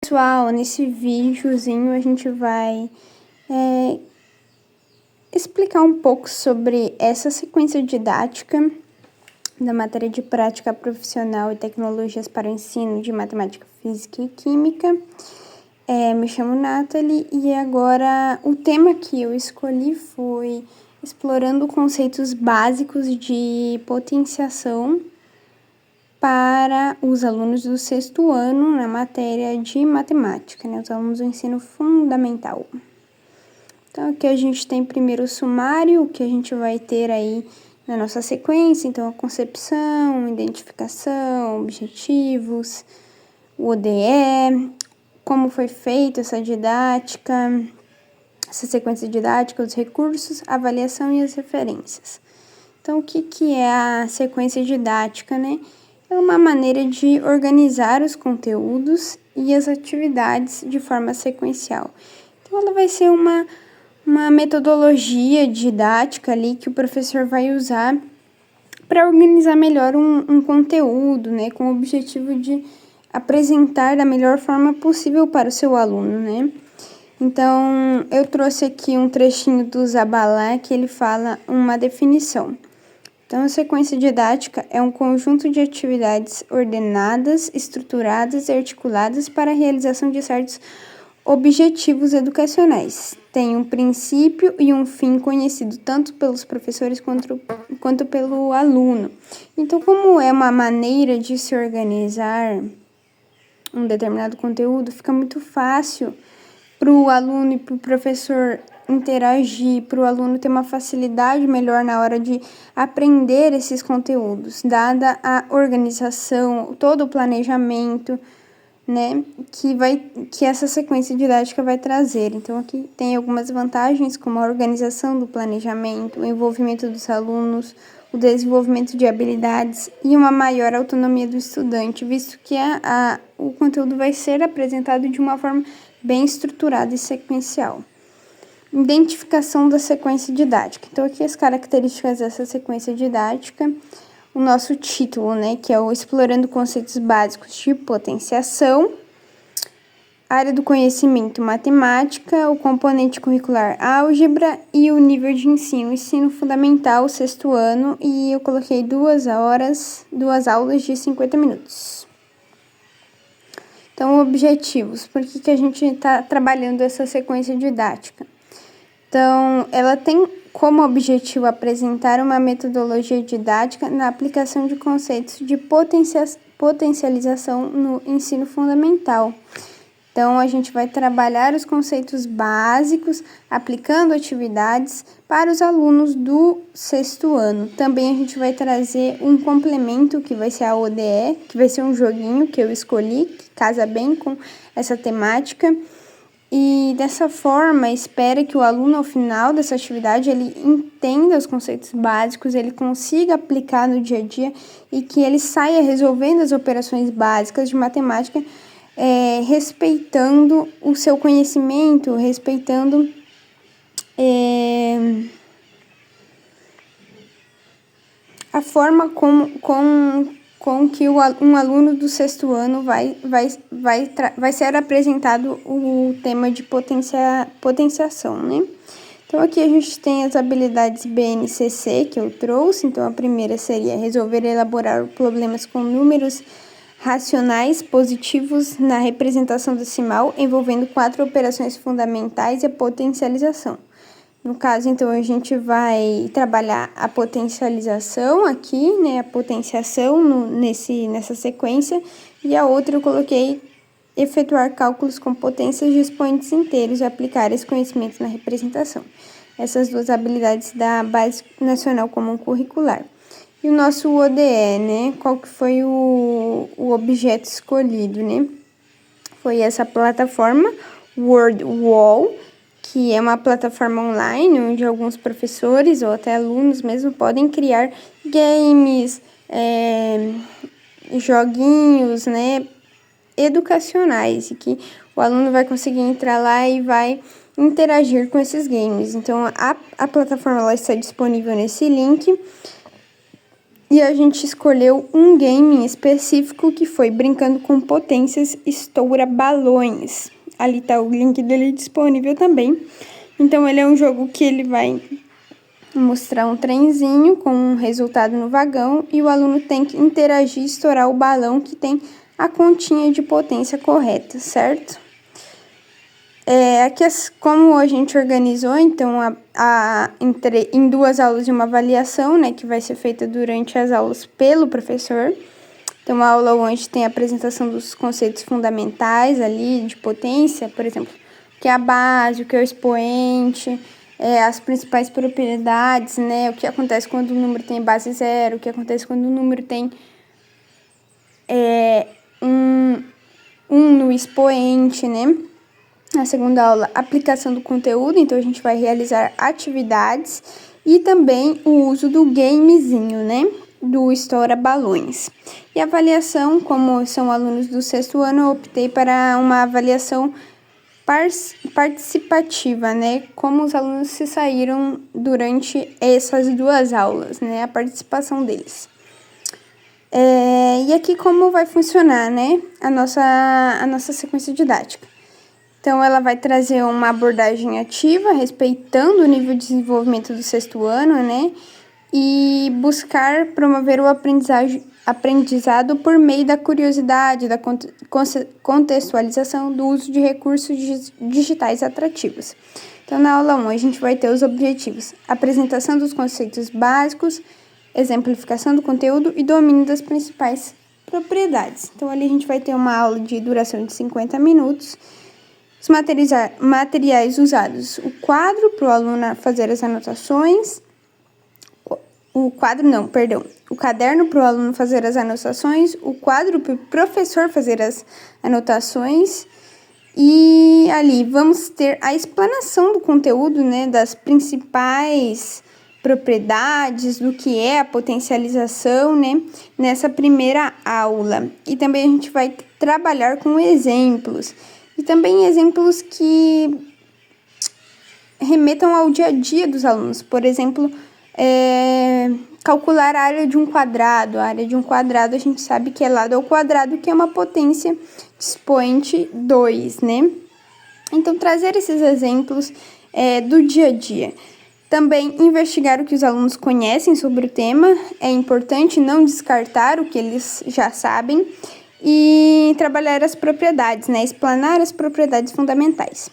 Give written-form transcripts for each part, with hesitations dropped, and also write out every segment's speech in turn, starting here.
Pessoal, nesse videozinho a gente vai explicar um pouco sobre essa sequência didática da matéria de prática profissional e tecnologias para o ensino de matemática, física e química. Me chamo Nathalie e agora o tema que eu escolhi foi explorando conceitos básicos de potenciação para os alunos do 6º ano na matéria de matemática, né? Os alunos do ensino fundamental. Então, aqui a gente tem primeiro o sumário, o que a gente vai ter aí na nossa sequência. Então, a concepção, identificação, objetivos, o ODE, como foi feita essa didática, essa sequência didática, os recursos, a avaliação e as referências. Então, o que é a sequência didática, né? É uma maneira de organizar os conteúdos e as atividades de forma sequencial. Então, ela vai ser uma metodologia didática ali que o professor vai usar para organizar melhor um conteúdo, né? Com o objetivo de apresentar da melhor forma possível para o seu aluno, né? Então, eu trouxe aqui um trechinho do Zabalat que ele fala uma definição. Então, a sequência didática é um conjunto de atividades ordenadas, estruturadas e articuladas para a realização de certos objetivos educacionais. Tem um princípio e um fim conhecido tanto pelos professores quanto pelo aluno. Então, como é uma maneira de se organizar um determinado conteúdo, fica muito fácil para o aluno e para o professor interagir, para o aluno ter uma facilidade melhor na hora de aprender esses conteúdos, dada a organização, todo o planejamento, né, que essa sequência didática vai trazer. Então, aqui tem algumas vantagens, como a organização do planejamento, o envolvimento dos alunos, o desenvolvimento de habilidades e uma maior autonomia do estudante, visto que o conteúdo vai ser apresentado de uma forma bem estruturada e sequencial. Identificação da sequência didática. Então, aqui as características dessa sequência didática, o nosso título, né, que é o Explorando Conceitos Básicos de Potenciação, área do conhecimento matemática, o componente curricular álgebra e o nível de ensino fundamental, 6º ano, e eu coloquei 2 aulas de 50 minutos. Então, objetivos. Por que a gente está trabalhando essa sequência didática? Então, ela tem como objetivo apresentar uma metodologia didática na aplicação de conceitos de potencialização no ensino fundamental. Então, a gente vai trabalhar os conceitos básicos, aplicando atividades para os alunos do 6º ano. Também a gente vai trazer um complemento, que vai ser a ODE, que vai ser um joguinho que eu escolhi, que casa bem com essa temática. E dessa forma, espera que o aluno, ao final dessa atividade, ele entenda os conceitos básicos, ele consiga aplicar no dia a dia e que ele saia resolvendo as operações básicas de matemática, respeitando o seu conhecimento, respeitando a forma com que um aluno do 6º ano vai ser apresentado o tema de potenciação, né? Então, aqui a gente tem as habilidades BNCC que eu trouxe. Então, a primeira seria resolver e elaborar problemas com números racionais positivos na representação decimal, envolvendo 4 operações fundamentais e a potencialização. No caso, então, a gente vai trabalhar a potencialização aqui, né, a potenciação nessa sequência, e a outra eu coloquei efetuar cálculos com potências de expoentes inteiros e aplicar esse conhecimento na representação. Essas 2 habilidades da Base Nacional Comum Curricular. E o nosso ODE, né, qual que foi o objeto escolhido, né? Foi essa plataforma, WordWall, que é uma plataforma online onde alguns professores ou até alunos mesmo podem criar games, joguinhos, né, educacionais, e que o aluno vai conseguir entrar lá e vai interagir com esses games. Então, a plataforma ela está disponível nesse link. E a gente escolheu um game específico que foi Brincando com Potências Estoura Balões. Ali tá o link dele disponível também. Então, ele é um jogo que ele vai mostrar um trenzinho com um resultado no vagão e o aluno tem que interagir e estourar o balão que tem a continha de potência correta, certo? Aqui, como a gente organizou, então, em 2 aulas de uma avaliação, né, que vai ser feita durante as aulas pelo professor. Então, a aula onde tem a apresentação dos conceitos fundamentais ali de potência, por exemplo, o que é a base, o que é o expoente, as principais propriedades, né, o que acontece quando o número tem base zero, o que acontece quando o número tem um no expoente, né. Na segunda aula, aplicação do conteúdo, então a gente vai realizar atividades e também o uso do gamezinho, né, do Estoura Balões. E avaliação, como são alunos do 6º ano, eu optei para uma avaliação participativa, né, como os alunos se saíram durante essas 2 aulas, né, a participação deles. E aqui como vai funcionar, né, a nossa sequência didática. Então, ela vai trazer uma abordagem ativa, respeitando o nível de desenvolvimento do 6º ano, né? E buscar promover o aprendizado por meio da curiosidade, da contextualização do uso de recursos digitais atrativos. Então, na aula 1, a gente vai ter os objetivos: apresentação dos conceitos básicos, exemplificação do conteúdo e domínio das principais propriedades. Então, ali a gente vai ter uma aula de duração de 50 minutos. Os materiais usados: o quadro para o aluno fazer as anotações, o caderno para o aluno fazer as anotações, o quadro para o professor fazer as anotações, e ali vamos ter a explanação do conteúdo, né, das principais propriedades, do que é a potencialização, né, nessa primeira aula. E também a gente vai trabalhar com exemplos. E também exemplos que remetam ao dia a dia dos alunos. Por exemplo, calcular a área de um quadrado. A área de um quadrado a gente sabe que é lado ao quadrado, que é uma potência de expoente 2, né? Então, trazer esses exemplos do dia a dia. Também investigar o que os alunos conhecem sobre o tema. É importante não descartar o que eles já sabem. E trabalhar as propriedades, né? Explanar as propriedades fundamentais.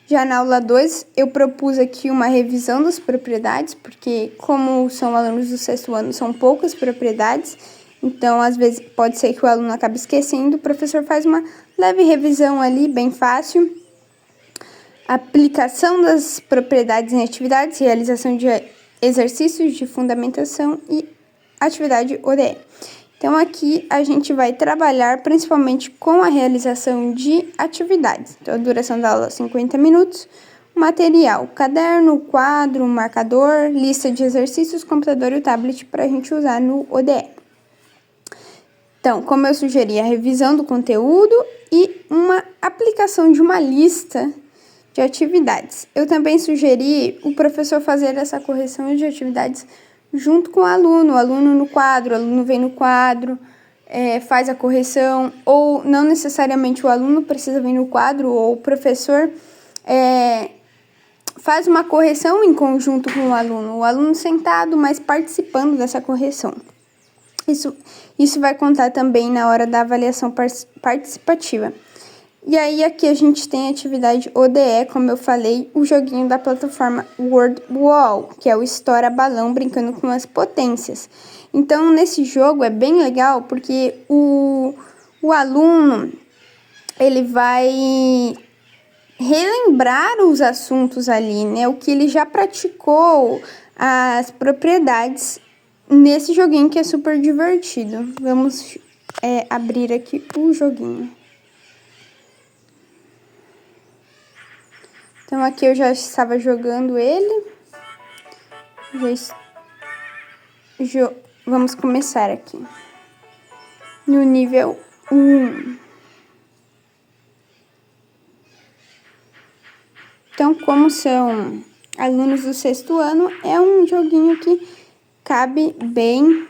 Já na aula 2, eu propus aqui uma revisão das propriedades, porque como são alunos do 6º ano, são poucas propriedades, então às vezes pode ser que o aluno acabe esquecendo, o professor faz uma leve revisão ali, bem fácil. Aplicação das propriedades em atividades, realização de exercícios de fundamentação e atividade ODE. Então, aqui a gente vai trabalhar principalmente com a realização de atividades. Então, a duração da aula é 50 minutos. Material: caderno, quadro, marcador, lista de exercícios, computador e o tablet para a gente usar no ODE. Então, como eu sugeri, a revisão do conteúdo e uma aplicação de uma lista de atividades. Eu também sugeri o professor fazer essa correção de atividades junto com o aluno no quadro, o aluno vem no quadro, faz a correção, ou não necessariamente o aluno precisa vir no quadro, ou o professor faz uma correção em conjunto com o aluno sentado, mas participando dessa correção. Isso vai contar também na hora da avaliação participativa. E aí, aqui a gente tem a atividade ODE, como eu falei, o joguinho da plataforma Word Wall, que é o Estoura Balão brincando com as potências. Então, nesse jogo é bem legal, porque o aluno, ele vai relembrar os assuntos ali, né? O que ele já praticou, as propriedades nesse joguinho que é super divertido. Vamos abrir aqui o joguinho. Então, aqui eu já estava jogando ele. Vamos começar aqui. No nível 1. Então, como são alunos do 6º ano, é um joguinho que cabe bem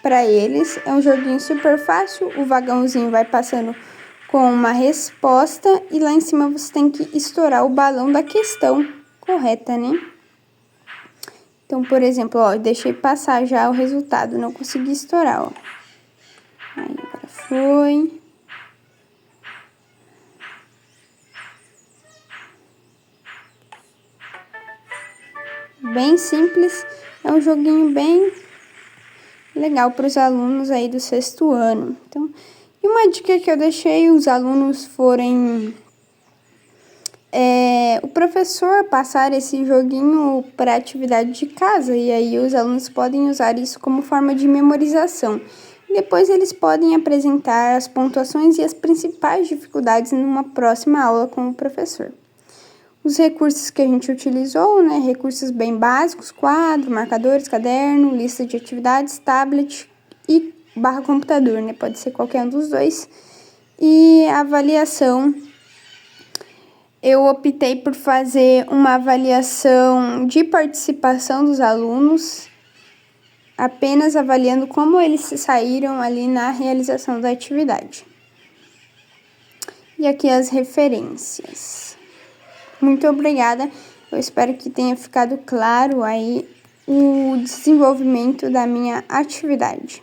para eles. É um joguinho super fácil, o vagãozinho vai passando com uma resposta e lá em cima você tem que estourar o balão da questão correta, né? Então, por exemplo, ó, eu deixei passar já o resultado, não consegui estourar, ó. Aí, agora foi. Bem simples, é um joguinho bem legal para os alunos aí do 6º ano. Então, e uma dica que eu deixei os alunos forem o professor passar esse joguinho para atividade de casa, e aí os alunos podem usar isso como forma de memorização. Depois eles podem apresentar as pontuações e as principais dificuldades numa próxima aula com o professor. Os recursos que a gente utilizou, né? Recursos bem básicos: quadro, marcadores, caderno, lista de atividades, tablet e barra computador, né? Pode ser qualquer um dos dois. E a avaliação, eu optei por fazer uma avaliação de participação dos alunos, apenas avaliando como eles se saíram ali na realização da atividade. E aqui as referências. Muito obrigada, eu espero que tenha ficado claro aí o desenvolvimento da minha atividade.